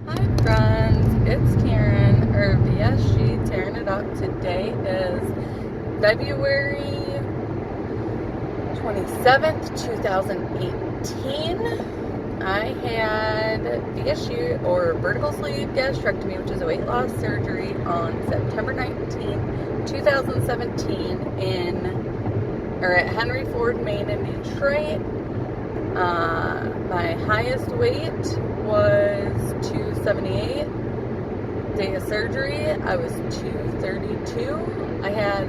Hi friends, it's Karen, or VSG, tearing it up. Today is February 27th, 2018. I had VSG, or vertical sleeve gastrectomy, which is a weight loss surgery, on September 19th, 2017 at Henry Ford, Maine in Detroit. My highest weight was 278. Day of surgery, I was 232. I had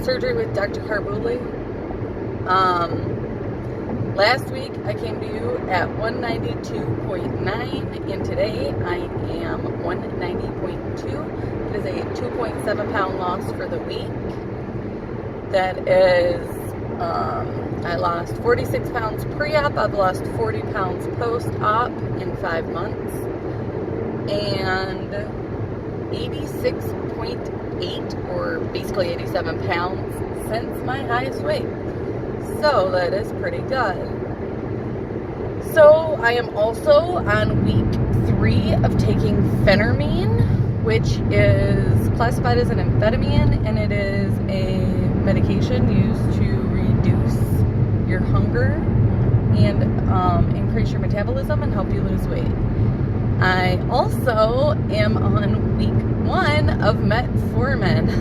surgery with Dr. Carbuli. Last week I came to you at 192.9, and today I am 190.2. It is a 2.7 pound loss for the week. That is, I lost 46 pounds pre-op. I've lost 40 pounds post-op in 5 months. And 86.8, or basically 87 pounds since my highest weight. So that is pretty good. So I am also on week 3 of taking Phentermine, which is classified as an amphetamine, and it is a medication used to reduce your hunger and increase your metabolism and help you lose weight. I also am on week 1 of metformin.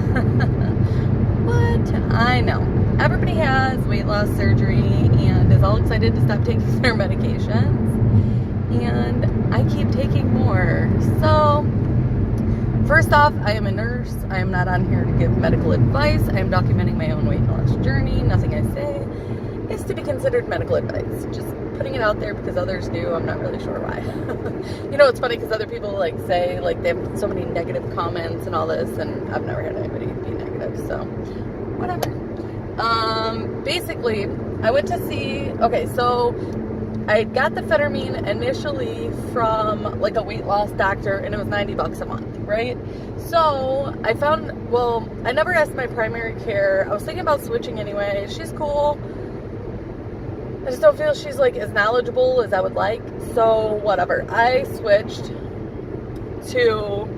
What? I know. Everybody has weight loss surgery and is all excited to stop taking their medications. And I keep taking more. So, first off, I am a nurse. I am not on here to give medical advice. I am documenting my own weight loss journey. Nothing I say is to be considered medical advice. Just putting it out there because others do. I'm not really sure why. You know, it's funny because other people say they have so many negative comments and all this, and I've never had anybody be negative, so whatever. Basically, I went to see, so I got the Phentermine initially from a weight loss doctor, and it was $90 a month, right? So I found, I never asked my primary care. I was thinking about switching anyway. She's cool. I just don't feel she's as knowledgeable as I would like. So whatever. I switched to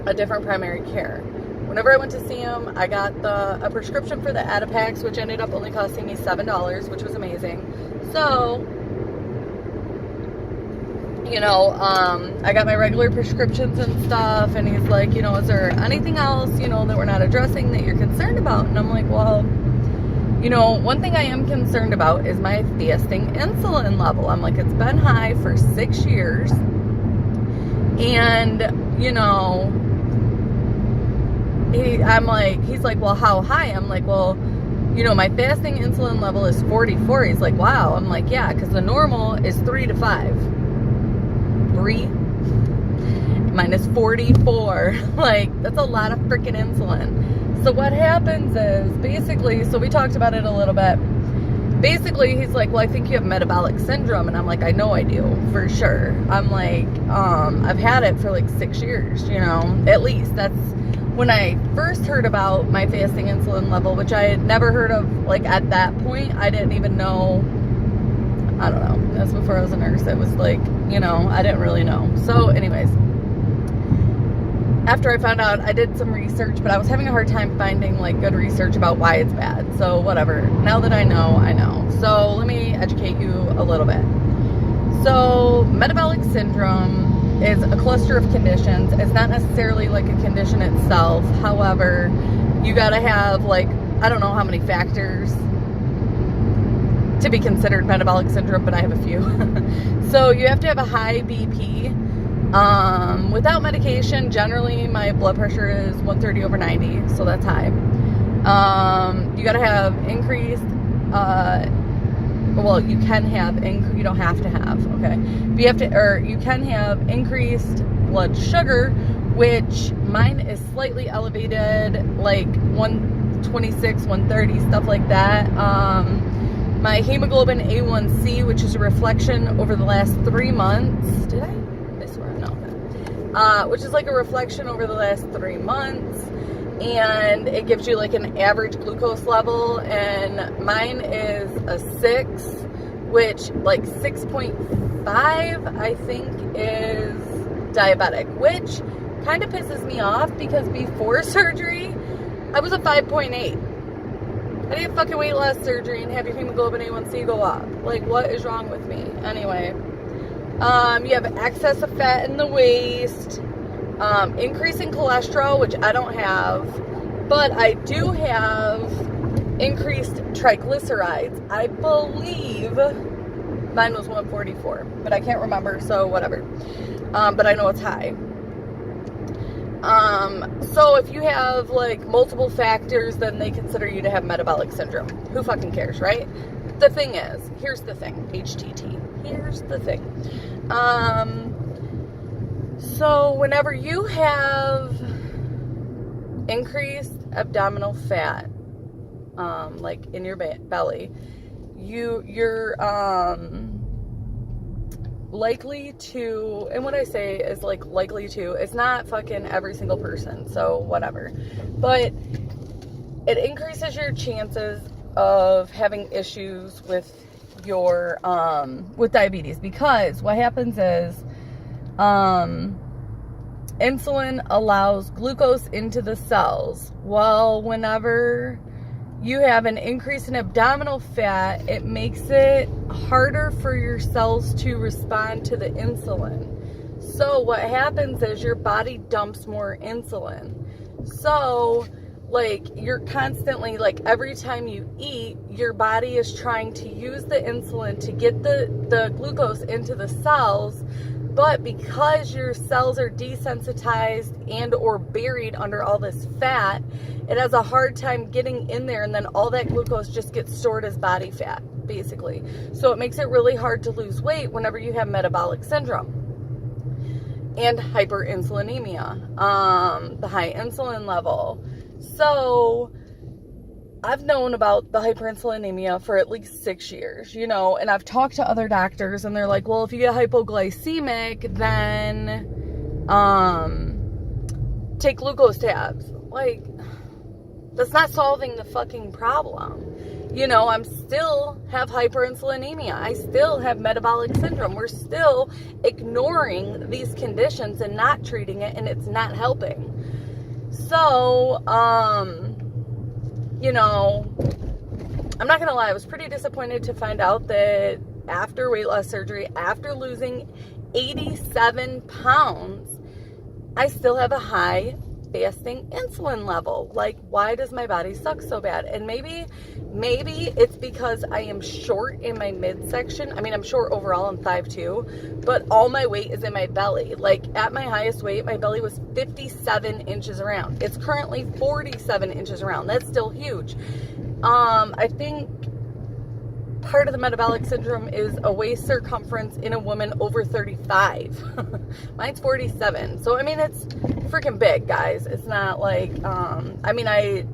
a different primary care. Whenever I went to see him, I got a prescription for the Adipax, which ended up only costing me $7, which was amazing. So, I got my regular prescriptions and stuff, and he's like, is there anything else, that we're not addressing that you're concerned about? And I'm like, well, one thing I am concerned about is my fasting insulin level. I'm like, it's been high for 6 years, and, he's like, well, how high? I'm like, well, my fasting insulin level is 44. He's like, wow. I'm like, yeah, because the normal is 3 to 5. 3 minus 44. That's a lot of freaking insulin. So what happens is, basically, so we talked about it a little bit. Basically, he's like, well, I think you have metabolic syndrome. And I'm like, I know I do, for sure. I'm like, I've had it for 6 years, at least. That's when I first heard about my fasting insulin level, which I had never heard of, at that point. I didn't even know, I don't know. That's before I was a nurse. It was I didn't really know. So anyways, after I found out, I did some research, but I was having a hard time finding good research about why it's bad. So whatever. Now that I know, I know. So let me educate you a little bit. So metabolic syndrome is a cluster of conditions. It's not necessarily a condition itself. However, you gotta have I don't know how many factors to be considered metabolic syndrome, but I have a few. So you have to have a high BP. Without medication, generally my blood pressure is 130/90, so that's high. You gotta have increased, you can have, you don't have to have, okay? But you can have increased blood sugar, which mine is slightly elevated, 126, 130, stuff like that. My hemoglobin A1C, which is a reflection over the last 3 months. Did I swear? No. Which is a reflection over the last 3 months. And it gives you an average glucose level. And mine is a 6, which 6.5 5, I think, is diabetic, which kind of pisses me off because before surgery, I was a 5.8. I didn't fucking weight loss surgery and have your hemoglobin A1C go up. Like, what is wrong with me? Anyway, you have excess of fat in the waist, increase in cholesterol, which I don't have, but I do have increased triglycerides. I believe mine was 144, but I can't remember, so whatever. But I know it's high. So if you have like multiple factors, then they consider you to have metabolic syndrome. Who fucking cares, right? The thing is, here's the thing, HTT. Here's the thing. So whenever you have increased abdominal fat, like in your belly, you're likely to, and what I say is like likely to, it's not fucking every single person, so whatever, but it increases your chances of having issues with your with diabetes, because what happens is insulin allows glucose into the cells. Well, whenever you have an increase in abdominal fat, it makes it harder for your cells to respond to the insulin. So what happens is your body dumps more insulin. So like you're constantly, like every time you eat, your body is trying to use the insulin to get the glucose into the cells. But because your cells are desensitized and or buried under all this fat, it has a hard time getting in there, and then all that glucose just gets stored as body fat, basically. So it makes it really hard to lose weight whenever you have metabolic syndrome and hyperinsulinemia, the high insulin level. So I've known about the hyperinsulinemia for at least 6 years, you know, and I've talked to other doctors and they're like, well, if you get hypoglycemic, then take glucose tabs. Like, that's not solving the fucking problem. You know, I'm still have hyperinsulinemia. I still have metabolic syndrome. We're still ignoring these conditions and not treating it, and it's not helping. So, you know, I'm not gonna lie, I was pretty disappointed to find out that after weight loss surgery, after losing 87 pounds, I still have a high fasting insulin level. Like, why does my body suck so bad? And maybe it's because I am short in my midsection. I mean, I'm short overall, I'm 5'2", but all my weight is in my belly. Like, at my highest weight, my belly was 57 inches around. It's currently 47 inches around. That's still huge. I think part of the metabolic syndrome is a waist circumference in a woman over 35. Mine's 47. So, I mean, it's freaking big, guys. It's not like, I mean, I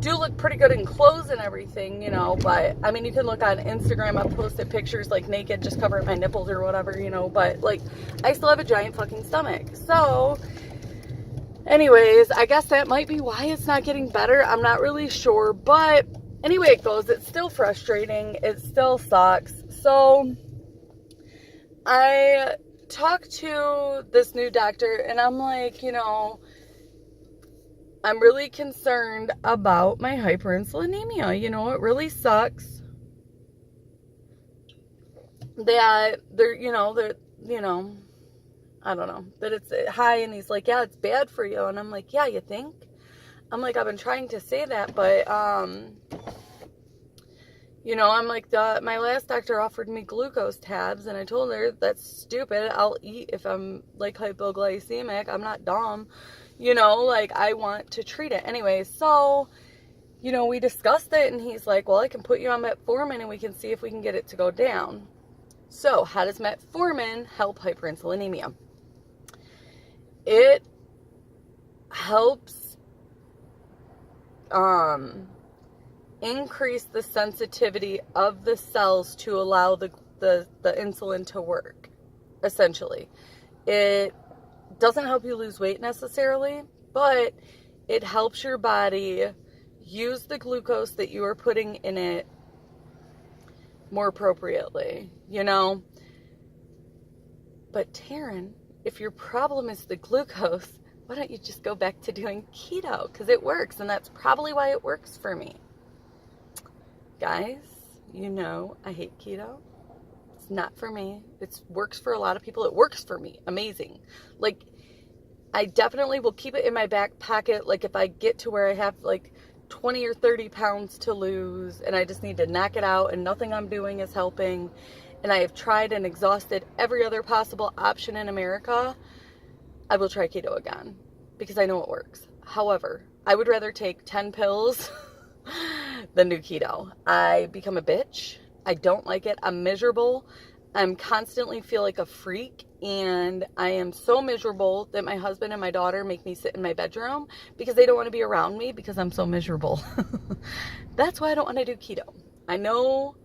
do look pretty good in clothes and everything, you know, but, I mean, you can look on Instagram. I've posted pictures, like, naked, just covering my nipples or whatever, you know, but, like, I still have a giant fucking stomach. So, anyways, I guess that might be why it's not getting better. I'm not really sure, but anyway it goes, it's still frustrating. It still sucks. So I talked to this new doctor and I'm like, you know, I'm really concerned about my hyperinsulinemia. You know, it really sucks that I don't know, that it's high. And he's like, yeah, it's bad for you. And I'm like, yeah, you think? I'm like, I've been trying to say that, but, you know, I'm like, my last doctor offered me glucose tabs, and I told her, that's stupid. I'll eat if I'm, like, hypoglycemic. I'm not dumb. You know, like, I want to treat it. Anyway, so, you know, we discussed it, and he's like, well, I can put you on metformin, and we can see if we can get it to go down. So, how does metformin help hyperinsulinemia? It helps increase the sensitivity of the cells to allow the insulin to work, essentially. It doesn't help you lose weight necessarily, but it helps your body use the glucose that you are putting in it more appropriately, you know? but Taryn, if your problem is the glucose, why don't you just go back to doing keto? Because it works, and that's probably why it works for me. Guys, you know I hate keto. It's not for me. It works for a lot of people. It works for me. Amazing. Like, I definitely will keep it in my back pocket. Like, if I get to where I have, like, 20 or 30 pounds to lose, and I just need to knock it out, and nothing I'm doing is helping, and I have tried and exhausted every other possible option in America, I will try keto again, because I know it works. However, I would rather take 10 pills than do keto. I become a bitch. I don't like it. I'm miserable. I'm constantly feel like a freak, and I am so miserable that my husband and my daughter make me sit in my bedroom because they don't want to be around me because I'm so miserable. That's why I don't want to do keto. I know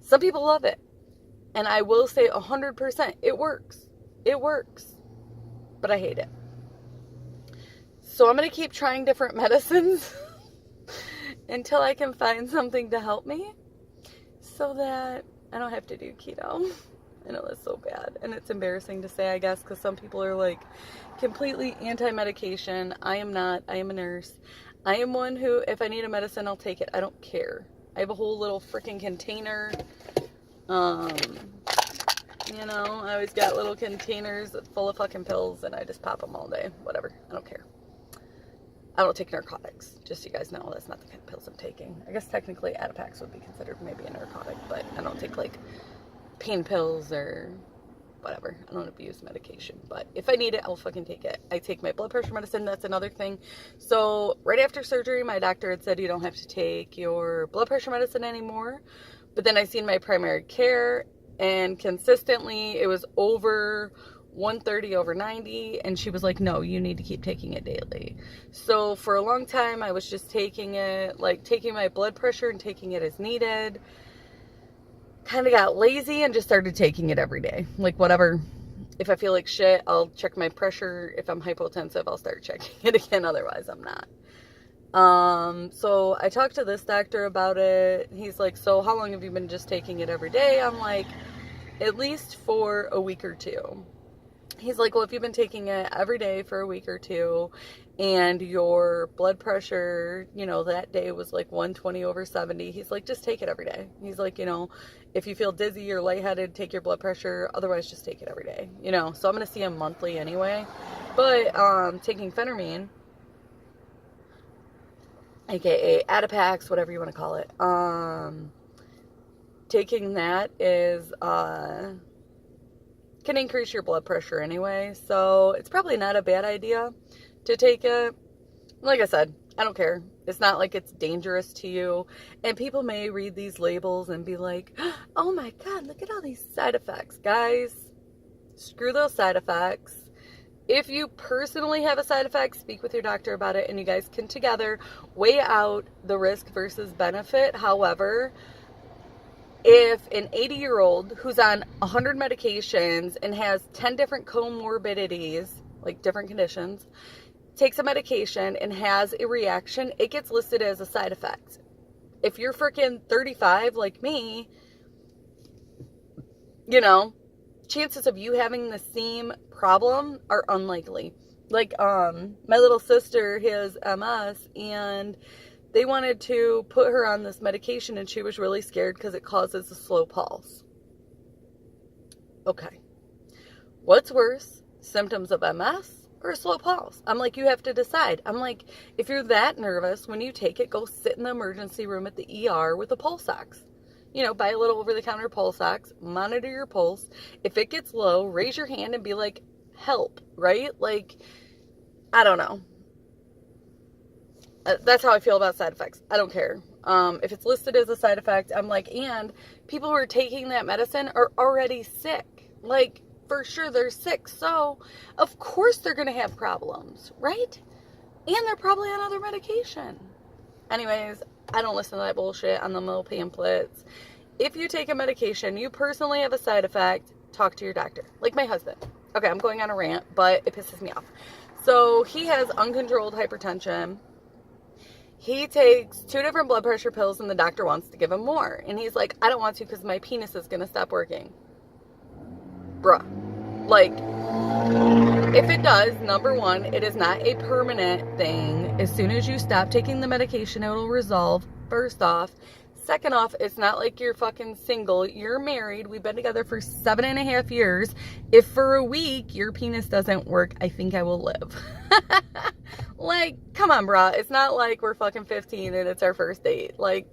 some people love it, and I will say 100% it works. It works. But I hate it. So I'm going to keep trying different medicines until I can find something to help me so that I don't have to do keto. I know that's so bad. And it's embarrassing to say, I guess, because some people are like completely anti-medication. I am not. I am a nurse. I am one who, if I need a medicine, I'll take it. I don't care. I have a whole little freaking container. You know, I always got little containers full of fucking pills, and I just pop them all day. Whatever. I don't care. I don't take narcotics. Just so you guys know, that's not the kind of pills I'm taking. I guess technically Adipex would be considered maybe a narcotic, but I don't take, like, pain pills or whatever. I don't abuse medication, but if I need it, I'll fucking take it. I take my blood pressure medicine. That's another thing. So right after surgery, my doctor had said you don't have to take your blood pressure medicine anymore. But then I seen my primary care, and consistently it was over 130 over 90, and she was like, no, you need to keep taking it daily. So for a long time I was just taking it, like taking my blood pressure and taking it as needed. Kind of got lazy and just started taking it every day. Like, whatever. If I feel like shit, I'll check my pressure. If I'm hypotensive, I'll start checking it again. Otherwise, I'm not. So I talked to this doctor about it. He's like, so how long have you been just taking it every day? I'm like, at least for a week or two. He's like, well, if you've been taking it every day for a week or two, and your blood pressure, you know, that day was like 120 over 70, he's like, just take it every day. He's like, you know, if you feel dizzy or lightheaded, take your blood pressure. Otherwise, just take it every day, you know. So I'm going to see him monthly anyway. But taking Phentermine, aka Adipex, whatever you want to call it, taking that is can increase your blood pressure anyway, so it's probably not a bad idea to take it. Like I said, I don't care. It's not like it's dangerous to you, and people may read these labels and be like, oh my god, look at all these side effects. Guys, screw those side effects. If you personally have a side effect, speak with your doctor about it, and you guys can together weigh out the risk versus benefit. However, if an 80-year-old who's on 100 medications and has 10 different comorbidities, like different conditions, takes a medication and has a reaction, it gets listed as a side effect. If you're freaking 35 like me, you know, chances of you having the same problem are unlikely. Like, my little sister has MS, and they wanted to put her on this medication, and she was really scared because it causes a slow pulse. Okay. What's worse, symptoms of MS or a slow pulse? I'm like, you have to decide. I'm like, if you're that nervous, when you take it, go sit in the emergency room at the ER with a pulse ox. You know, buy a little over-the-counter pulse ox, monitor your pulse. If it gets low, raise your hand and be like, help, right? Like, I don't know. That's how I feel about side effects. I don't care. If it's listed as a side effect, I'm like, and people who are taking that medicine are already sick. Like, for sure they're sick. So, of course they're going to have problems, right? And they're probably on other medication. Anyways, I don't listen to that bullshit on the little pamphlets. If you take a medication, you personally have a side effect, talk to your doctor. Like my husband. Okay, I'm going on a rant, but it pisses me off. So, he has uncontrolled hypertension. He takes 2 different blood pressure pills, and the doctor wants to give him more. And he's like, I don't want to because my penis is going to stop working. Bruh. Like, if it does, number one, it is not a permanent thing. As soon as you stop taking the medication, it will resolve, first off. Second off, it's not like you're fucking single. You're married. We've been together for 7.5 years. If for a week your penis doesn't work, I think I will live. Like, come on, bruh. It's not like we're fucking 15 and it's our first date. Like,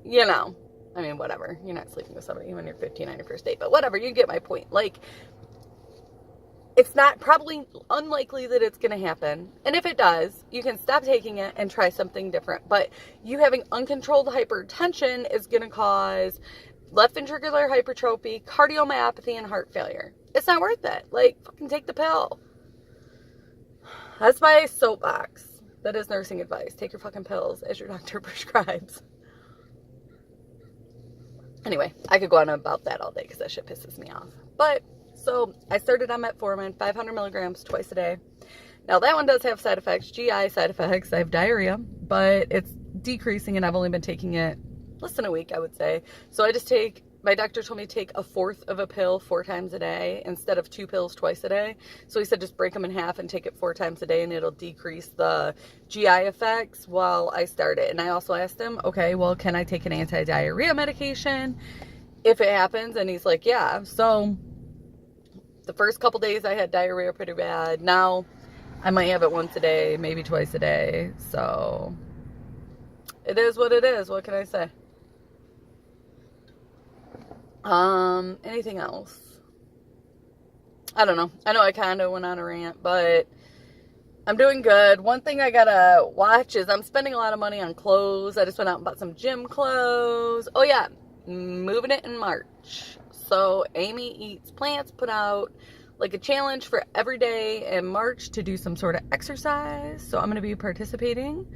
you know. I mean, whatever. You're not sleeping with somebody when you're 15 on your first date. But whatever. You get my point. Like, it's not probably unlikely that it's going to happen. And if it does, you can stop taking it and try something different. But you having uncontrolled hypertension is going to cause left ventricular hypertrophy, cardiomyopathy, and heart failure. It's not worth it. Like, fucking take the pill. That's my soapbox. That is nursing advice. Take your fucking pills as your doctor prescribes. Anyway, I could go on about that all day because that shit pisses me off. But so I started on metformin, 500 milligrams twice a day. Now that one does have side effects, GI side effects. I have diarrhea, but it's decreasing and I've only been taking it less than a week, I would say. So I just take, my doctor told me to take 1/4 of a pill 4 times a day instead of 2 pills twice a day. So he said just break them in half and take it 4 times a day and it'll decrease the GI effects while I start it. And I also asked him, okay, well, can I take an anti-diarrhea medication if it happens? And he's like, yeah. So the first couple days I had diarrhea pretty bad. Now I might have it once a day, maybe twice a day. So it is what it is. What can I say? Anything else? I don't know. I know I kind of went on a rant, but I'm doing good. One thing I gotta watch is I'm spending a lot of money on clothes. I just went out and bought some gym clothes. Oh yeah, moving it in March. So Amy Eats Plants put out like a challenge for every day in March to do some sort of exercise. So I'm going to be participating.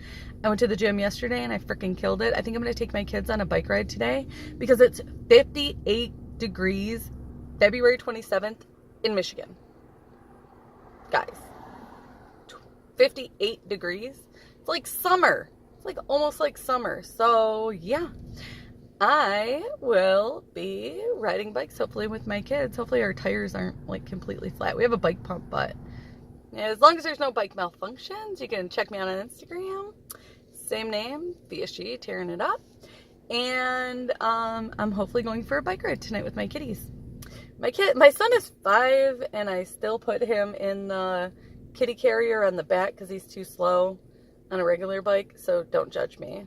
I went to the gym yesterday and I freaking killed it. I think I'm going to take my kids on a bike ride today because it's 58 degrees February 27th in Michigan. Guys, 58 degrees. It's like summer. It's like almost like summer. So yeah. I will be riding bikes, hopefully, with my kids. Hopefully our tires aren't, like, completely flat. We have a bike pump, but as long as there's no bike malfunctions, you can check me out on Instagram. Same name, VSG, tearing it up. And I'm hopefully going for a bike ride tonight with my kitties. My son is 5, and I still put him in the kitty carrier on the back because he's too slow on a regular bike, so don't judge me.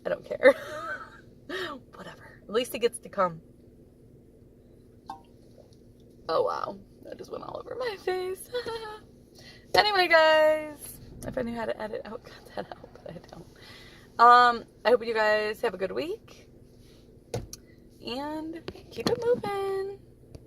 I don't care. Whatever. At least he gets to come. Oh, wow. That just went all over my face. Anyway, guys. If I knew how to edit out, cut that out, but I don't. I hope you guys have a good week. And keep it moving.